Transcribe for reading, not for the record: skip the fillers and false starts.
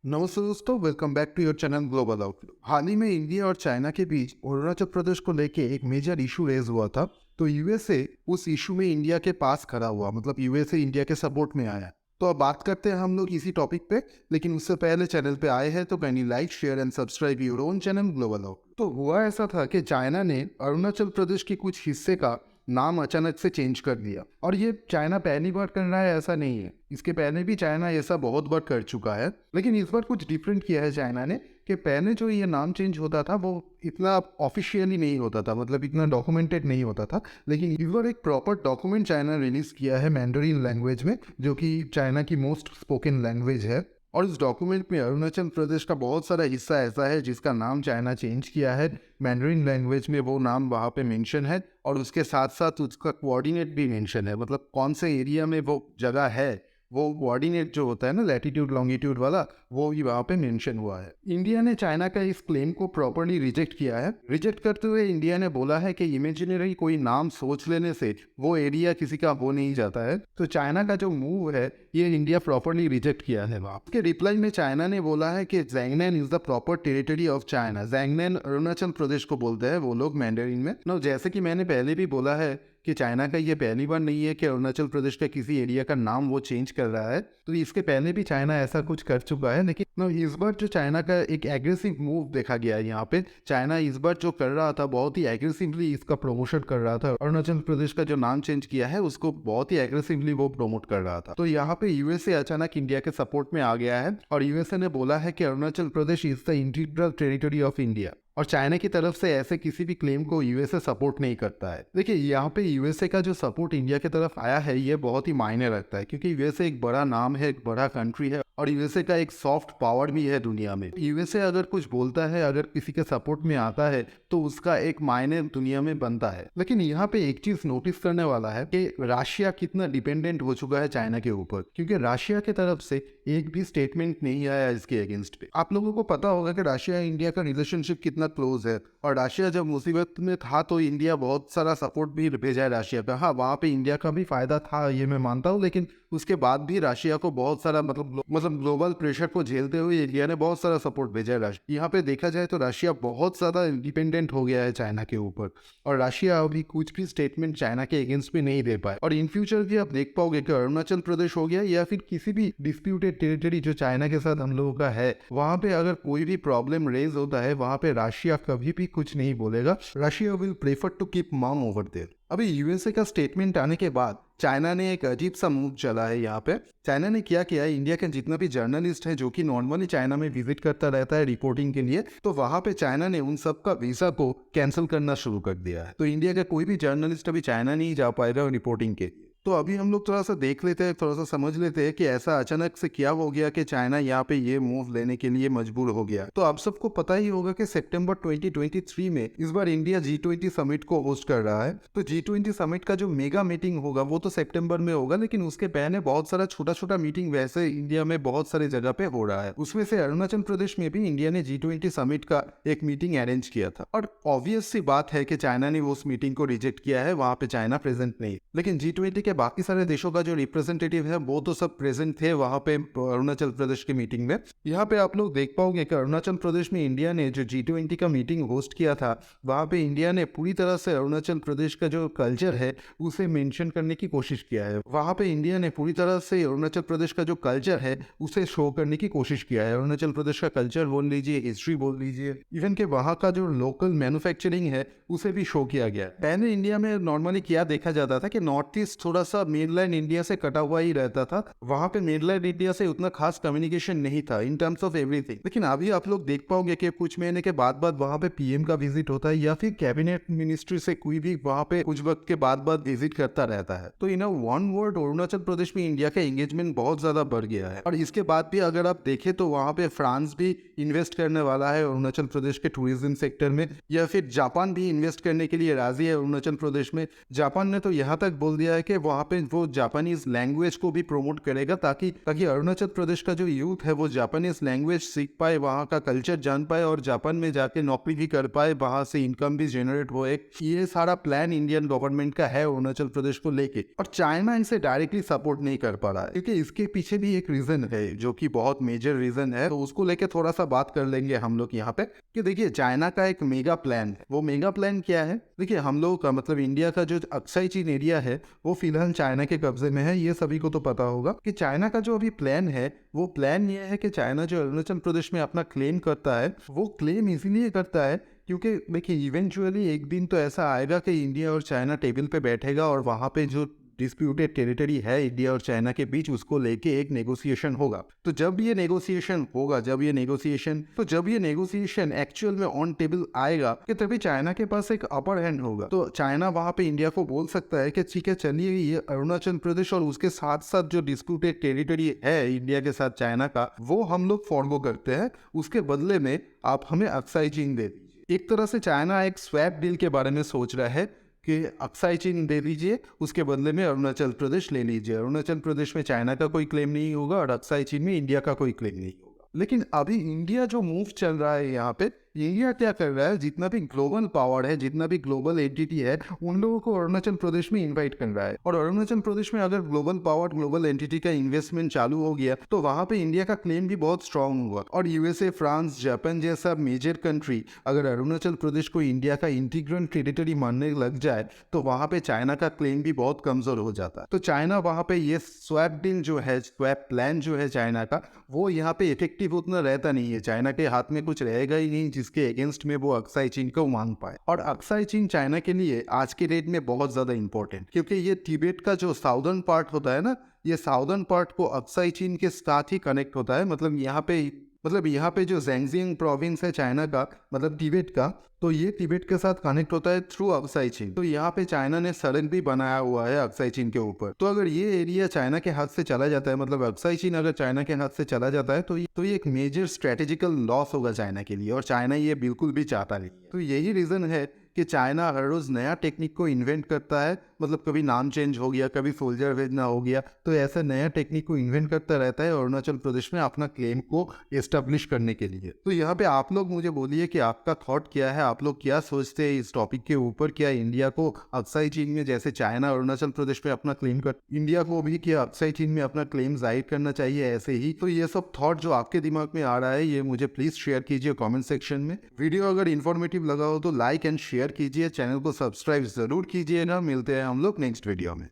नमस्ते दोस्तों, welcome back to your channel global outlook. हाल ही में इंडिया और चाइना के बीच अरुणाचल प्रदेश को लेके एक मेजर इशू रेज हुआ था। तो यूएसए उस इशू में इंडिया के पास खड़ा हुआ, मतलब यूएसए इंडिया के सपोर्ट में आया। तो अब बात करते हैं हम लोग इसी टॉपिक पे, लेकिन उससे पहले चैनल पे आए हैं तो can you like share and subscribe your own channel global outlook. तो हुआ ऐसा था कि चाइना ने अरुणाचल प्रदेश के कुछ हिस्से का नाम अचानक से चेंज कर दिया। और ये चाइना पहली बार कर रहा है ऐसा नहीं है, इसके पहले भी चाइना ऐसा बहुत बार कर चुका है। लेकिन इस बार कुछ डिफरेंट किया है चाइना ने कि पहले जो ये नाम चेंज होता था वो इतना ऑफिशियली नहीं होता था, मतलब इतना डॉक्यूमेंटेड नहीं होता था। लेकिन इस बार एक प्रॉपर डॉक्यूमेंट चाइना रिलीज किया है मैंडरीन लैंग्वेज में, जो कि चाइना की मोस्ट स्पोकन लैंग्वेज है। और इस डॉक्यूमेंट में अरुणाचल प्रदेश का बहुत सारा हिस्सा ऐसा है जिसका नाम चाइना चेंज किया है। मैंडरीन लैंग्वेज में वो नाम वहाँ पे मेंशन है और उसके साथ साथ उसका कोऑर्डिनेट भी मेंशन है, मतलब कौन से एरिया में वो जगह है, वो कोऑर्डिनेट जो होता है ना, लैटिट्यूड लॉन्गिट्यूड वाला, वो भी वहाँ पे मेंशन हुआ है। इंडिया ने चाइना का इस क्लेम को प्रॉपर्ली रिजेक्ट किया है। रिजेक्ट करते हुए इंडिया ने बोला है कि इमेजिनरी कोई नाम सोच लेने से वो एरिया किसी का हो नहीं जाता है। तो चाइना का जो मूव है ये इंडिया प्रॉपर्ली रिजेक्ट किया है। उसके रिप्लाई में चाइना ने बोला है कि Zangnan is the proper territory of China. Zangnan Arunachal Pradesh को बोलते हैं वो लोग मैंडरिन में ना। जैसे कि मैंने पहले भी बोला है कि चाइना का ये पहली बार नहीं है कि अरुणाचल प्रदेश का किसी एरिया का नाम वो चेंज कर रहा है। तो इसके पहले भी चाइना ऐसा कुछ कर चुका है। लेकिन ना इस बार जो चाइना का एक एग्रेसिव मूव देखा गया है यहाँ पे, चाइना इस बार जो कर रहा था बहुत ही एग्रेसिवली इसका प्रमोशन कर रहा था। अरुणाचल प्रदेश का जो नाम चेंज किया है उसको बहुत ही एग्रेसिवली वो प्रमोट कर रहा था। तो यहाँ पे यूएसए अचानक इंडिया के सपोर्ट में आ गया है और यूएसए ने बोला है कि Arunachal Pradesh is the integral territory of India. और चाइना की तरफ से ऐसे किसी भी क्लेम को यूएसए सपोर्ट नहीं करता है। देखिए यहाँ पे यूएसए का जो सपोर्ट इंडिया की तरफ आया है ये बहुत ही मायने रखता है, क्योंकि यूएसए एक बड़ा नाम है, एक बड़ा कंट्री है और यूएसए का एक सॉफ्ट पावर भी है दुनिया में। यूएसए अगर कुछ बोलता है, अगर किसी के सपोर्ट में आता है तो उसका एक मायने दुनिया में बनता है। लेकिन यहाँ पे एक चीज नोटिस करने वाला है कि रशिया कितना डिपेंडेंट हो चुका है चाइना के ऊपर, क्योंकि रशिया की तरफ से एक भी स्टेटमेंट नहीं आया इसके अगेंस्ट पे। आप लोगों को पता होगा कि रशिया इंडिया का रिलेशनशिप कितना क्लोज है और रशिया जब मुसीबत में था तो इंडिया बहुत सारा सपोर्ट भी भेजा है रशिया पे। हाँ, वहाँ पे इंडिया का भी फायदा था ये मैं मानता हूँ, लेकिन उसके बाद भी रशिया को बहुत सारा मतलब ग्लोबल प्रेशर को झेलते हुए इंडिया ने बहुत सारा सपोर्ट भेजा है रशिया। यहाँ पे देखा जाए तो रशिया बहुत ज़्यादा इंडिपेंडेंट हो गया है चाइना के ऊपर और रशिया अभी कुछ भी स्टेटमेंट चाइना के अगेंस्ट में नहीं दे पाए। और इन फ्यूचर भी आप देख पाओगे कि अरुणाचल प्रदेश हो गया या फिर किसी भी डिस्प्यूटेड टेरिटरी जो चाइना के साथ हम लोगों का है, वहाँ पे अगर कोई भी प्रॉब्लम रेज होता है वहाँ पे रशिया कभी भी कुछ नहीं बोलेगा। Russia will prefer to keep mum over there. अभी यूएसए का स्टेटमेंट आने के बाद चाइना ने एक अजीब सा मूव चला है यहाँ पे। चाइना ने क्या किया है, इंडिया के जितना भी जर्नलिस्ट है जो कि नॉर्मली चाइना में विजिट करता रहता है रिपोर्टिंग के लिए, तो वहाँ पे चाइना ने उन सब का वीजा को कैंसिल करना शुरू कर दिया है। तो इंडिया का कोई भी जर्नलिस्ट अभी चाइना नहीं जा पाएगा रिपोर्टिंग के। तो अभी हम लोग थोड़ा सा देख लेते हैं, थोड़ा सा समझ लेते हैं कि ऐसा अचानक से क्या हो गया कि चाइना यहाँ पे ये मूव लेने के लिए मजबूर हो गया। तो आप सबको पता ही होगा कि सितंबर 2023 में इस बार इंडिया G20 समिट को होस्ट कर रहा है। तो G20 समिट का जो मेगा मीटिंग होगा वो तो सितंबर में होगा, लेकिन उसके पहले बहुत सारा छोटा छोटा मीटिंग वैसे इंडिया में बहुत सारी जगह पे हो रहा है। उसमें से अरुणाचल प्रदेश में भी इंडिया ने G20 समिट का एक मीटिंग अरेंज किया था और ऑब्वियस सी बात है कि चाइना ने उस मीटिंग को रिजेक्ट किया है, वहां पे चाइना प्रेजेंट नहीं। लेकिन G20 के बाकी सारे देशों का जो रिप्रेजेंटेटिव है वो तो सब प्रेजेंट थे वहां पे अरुणाचल प्रदेश की मीटिंग में। यहाँ पे आप लोग देख पाओगे कि अरुणाचल प्रदेश में इंडिया ने जो G20 का मीटिंग होस्ट किया था, वहां पे इंडिया ने पूरी तरह से अरुणाचल प्रदेश का जो कल्चर है उसे मेंशन करने की कोशिश किया है। वहां पे इंडिया ने पूरी तरह से अरुणाचल प्रदेश का जो कल्चर है उसे शो करने की कोशिश किया है। अरुणाचल प्रदेश का कल्चर बोल लीजिए, हिस्ट्री बोल लीजिए, इवन के वहाँ का जो लोकल मैन्युफैक्चरिंग है उसे भी शो किया गया। पहले इंडिया में नॉर्मली क्या देखा जाता था कि नॉर्थ ईस्ट थोड़ा सा मेनलैंड इंडिया से कटा हुआ ही रहता था, वहां पे मेनलैंड इंडिया से उतना खास कम्युनिकेशन नहीं था इन टर्म्स ऑफ एवरीथिंग। लेकिन अभी आप लोग देख पाओगे कि कुछ महीने के बाद वहां पे पीएम का विजिट होता है या फिर कैबिनेट मिनिस्ट्री से कोई भी वहां पे कुछ वक्त के बाद विजिट करता रहता है। तो in one word Arunachal Pradesh में इंडिया का एंगेजमेंट बहुत ज्यादा बढ़ गया है। और इसके बाद भी अगर आप देखें तो वहां पे फ्रांस भी इन्वेस्ट करने वाला है अरुणाचल प्रदेश के टूरिज्म सेक्टर में, या फिर जापान भी इन्वेस्ट करने के लिए राजी है अरुणाचल प्रदेश में। जापान ने तो यहाँ तक बोल दिया है कि वहाँ पे वो जापानीज लैंग्वेज को भी प्रमोट करेगा ताकि अरुणाचल प्रदेश का जो यूथ है वो जापानीज लैंग्वेज सीख पाए, वहाँ का कल्चर जान पाए और जापान में जाके नौकरी भी कर पाए, वहाँ से इनकम भी जनरेट हो। एक ये सारा प्लान इंडियन गवर्नमेंट का है अरुणाचल प्रदेश को लेके, और चाइना इसे डायरेक्टली सपोर्ट नहीं कर पा रहा है क्योंकि इसके पीछे भी एक रीजन है जो कि बहुत मेजर रीजन है। तो उसको लेके थोड़ा सा बात कर लेंगे हम लोग यहाँ पे कि देखिए चाइना का एक मेगा प्लान है। वो मेगा प्लान क्या है? देखिए हम लोग का मतलब इंडिया का जो अक्साई चीन एरिया है वो फिलहाल चाइना के कब्जे में है, ये सभी को तो पता होगा कि चाइना का जो अभी प्लान है वो प्लान ये है कि चाइना जो अरुणाचल प्रदेश में अपना क्लेम करता है वो क्लेम इसीलिए करता है क्योंकि देखिए इवेंचुअली एक दिन तो ऐसा आएगा कि इंडिया और चाइना टेबल पे बैठेगा और वहाँ पे जो डिस्प्यूटेड टेरिटरी है इंडिया और चाइना के बीच उसको लेके एक नेगोशिएशन होगा। तो जब ये नेगोशिएशन एक्चुअल में ऑन टेबल आएगा कि तभी चाइना के पास एक अपर हैंड होगा। तो चाइना वहां पे इंडिया को बोल सकता है कि ठीक है चलिए ये अरुणाचल प्रदेश और उसके साथ साथ जो डिस्प्यूटेड टेरिटरी है इंडिया के साथ चाइना का वो हम लोग फॉरगो करते हैं, उसके बदले में आप हमें अक्साई चीन दे दीजिए। एक तरह से चाइना एक स्वैप डील के बारे में सोच रहा है कि अक्साई चीन दे दीजिए, उसके बदले में अरुणाचल प्रदेश ले लीजिए। अरुणाचल प्रदेश में चाइना का कोई क्लेम नहीं होगा और अक्साई चीन में इंडिया का कोई क्लेम नहीं होगा। लेकिन अभी इंडिया जो मूव चल रहा है यहाँ पे, इंडिया क्या कर रहा है, जितना भी ग्लोबल पावर है, जितना भी ग्लोबल एंटिटी है, उन लोगों को अरुणाचल प्रदेश में इनवाइट कर रहा है। और अरुणाचल प्रदेश में अगर ग्लोबल पावर, ग्लोबल एंटिटी का इन्वेस्टमेंट चालू हो गया तो वहां पे इंडिया का क्लेम भी बहुत स्ट्रांग होगा। और यूएसए, फ्रांस, जापान जैसा मेजर कंट्री अगर अरुणाचल प्रदेश को इंडिया का इंटीग्रल टेरिटरी मानने लग जाए तो वहां पे चाइना का क्लेम भी बहुत कमजोर हो जाता है। तो चाइना वहां पे ये स्वैप डील जो है, स्वैप प्लान जो है चाइना का, वो यहाँ पे इफेक्टिव उतना रहता नहीं है। चाइना के हाथ में कुछ रहेगा ही नहीं जिसके अगेंस्ट में वो अक्साई चीन को मांग पाए। और अक्साई चीन चाइना के लिए आज के डेट में बहुत ज्यादा इंपॉर्टेंट, क्योंकि ये तिब्बत का जो साउदर्न पार्ट होता है ना, ये साउदर्न पार्ट को अक्साई चीन के साथ ही कनेक्ट होता है। मतलब यहाँ पे जो ज़ेंजियांग प्रोविंस है चाइना का, मतलब तिब्बत का, तो ये तिब्बत के साथ कनेक्ट होता है थ्रू अक्साई चीन। तो यहाँ पे चाइना ने सड़क भी बनाया हुआ है अक्साई चीन के ऊपर। तो अगर ये एरिया चाइना के हाथ से चला जाता है, मतलब अक्साई चीन अगर चाइना के हाथ से चला जाता है तो ये एक मेजर स्ट्रेटेजिकल लॉस होगा चाइना के लिए, और चाइना ये बिल्कुल भी चाहता नहीं है। तो यही रीजन है कि चाइना हर रोज नया टेक्निक को इन्वेंट करता है। मतलब कभी नाम चेंज हो गया, कभी सोल्जर भेजना हो गया, तो ऐसा नया टेक्निक को इन्वेंट करता रहता है अरुणाचल प्रदेश में अपना क्लेम को एस्टेब्लिश करने के लिए। तो यहाँ पे आप लोग मुझे बोलिए कि आपका थॉट क्या है, आप लोग क्या सोचते हैं इस टॉपिक के ऊपर। क्या इंडिया को अक्साई चीन में जैसे चाइना अरुणाचल प्रदेश में अपना क्लेम कर, इंडिया को भी क्या अक्साई चीन में अपना क्लेम जाहिर करना चाहिए ऐसे ही? तो ये सब थॉट जो आपके दिमाग में आ रहा है ये मुझे प्लीज शेयर कीजिए कॉमेंट सेक्शन में। वीडियो अगर इन्फॉर्मेटिव लगा हो तो लाइक एंड शेयर कीजिए, चैनल को सब्सक्राइब जरूर कीजिएगा। मिलते हैं हम लोग नेक्स्ट वीडियो में।